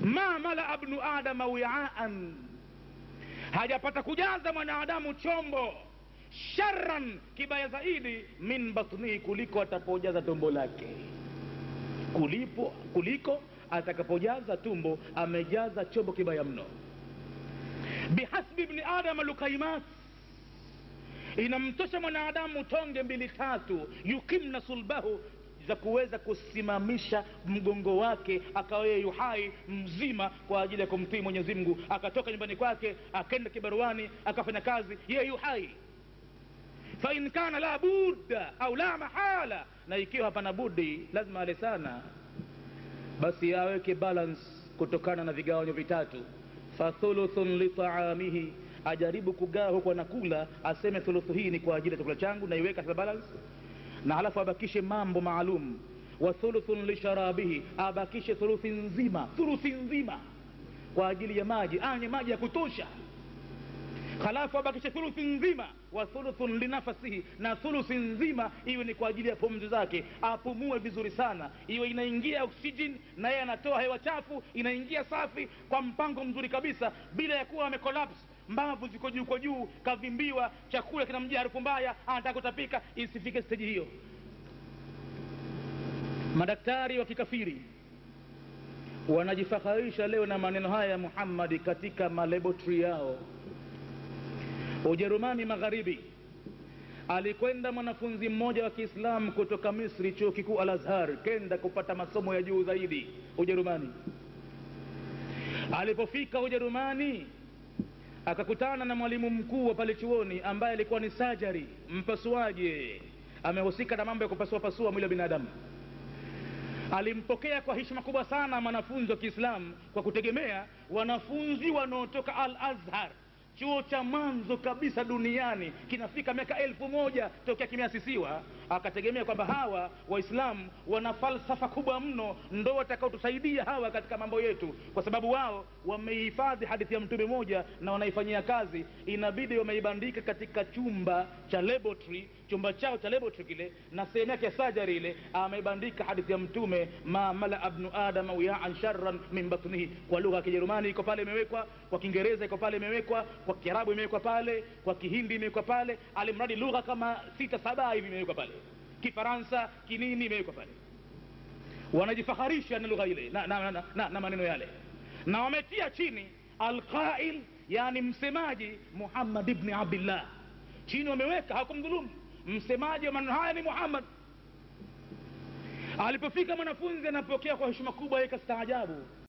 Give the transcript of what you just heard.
ma mala ibnu adama wi'aan, hajapata kujaza mwanadamu chombo sharran, kibaya zaidi, min batnihi, kuliko atapojaza tumbo lake, kuliko atakapojaza tumbo amejaza chombo kibaya mno. Bihasbi ibn adam lukaimat, inamtosha mwanadamu tonge 2-3 yukimna sulbahu, za kuweza kusimamisha mgongo wake akawa yeye yuhai mzima kwa ajili ya kumtii Mwenyezi Mungu, akatoka nyumbani kwake akaenda kibaruani akafanya kazi yeye yuhai. Fa in kana la budda au la mahala, na ikiwa hapana budi lazima ale sana, basi aweke balance kutokana na vigawanyo vitatu. Fa thuluthun li ta'amihi, ajaribu kugawa huko anakula, aseme thuluthu hii ni kwa ajili ya chakula changu, na iweka sa balance, na halafu abakishe mambo maalum. Wa thuluthun li sharabihi, abakishe thuluthi nzima kwa ajili ya maji, anye maji ya kutosha. Halafu abakishe thuluthi nzima. Wa thuluthun li nafasihi, na thuluthi nzima iwe ni kwa ajili ya pumzi zake, apumue vizuri sana, iwe inaingia oxygen na yeye anatoa hewa chafu, inaingia safi kwa mpango mzuri kabisa, bila ya kuwa amecollapse, mbavu ziko juu kwa juu, kavimbiwa, chakula kinamjia harufu mbaya, anataka kutapika. Isifike stage hiyo. Madaktari wa kikafiri wanajifakharisha leo na maneno haya ya Muhammad katika malaboratory yao. Ujerumani Magharibi alikwenda mwanafunzi mmoja wa Kiislamu kutoka Misri, chuo kikuu Al-Azhar, kenda kupata masomo ya juu zaidi Ujerumani. Alipofika Ujerumani akakutana na mwalimu mkuu wa pale chuoni ambaye alikuwa ni surgery, mpasuaji, amehusika na mambo ya kupasua mwili wa binadamu. Alimpokea kwa heshima kubwa sana mwanafunzi wa Kiislamu, kwa kutegemea wanafunzi wanaotoka Al-Azhar, chuo cha mwanzo kabisa duniani, kinafika miaka 1000 tokea kimeasisiwa, akategemea kwamba hawa Waislamu wana falsafa kubwa mno, ndo watakaotusaidia hawa katika mambo yetu, kwa sababu wao wamehifadhi hadithi ya mtume moja na wanaifanyia kazi. Inabidi wameibandika katika chumba cha laboratory, chumba chao cha laboratory kile, na sehemu yake ya surgery ile, ameibandika hadithi ya mtume, ma mala ibnu adam wi'an sharran min batnihi. Kwa lugha ya Kijerumani iko pale imewekwa, kwa Kiingereza iko pale imewekwa, kwa Kiarabu imewekwa pale, kwa Kihindi imewekwa pale, alimradi lugha kama 6-7 hivi imewekwa pale, Kifaransa kinini imewekwa pale. Wanajifakharisha na lugha ile na maneno yale, na wametia chini alqail, yani msemaji, Muhammad ibn Abdullah. Chini wameweka, hakumdhulumu, msemaji wa maneno haya ni Muhammad. Alipofika mwanafunzi anapokea kwa heshima kubwa, yeye kastaajabu.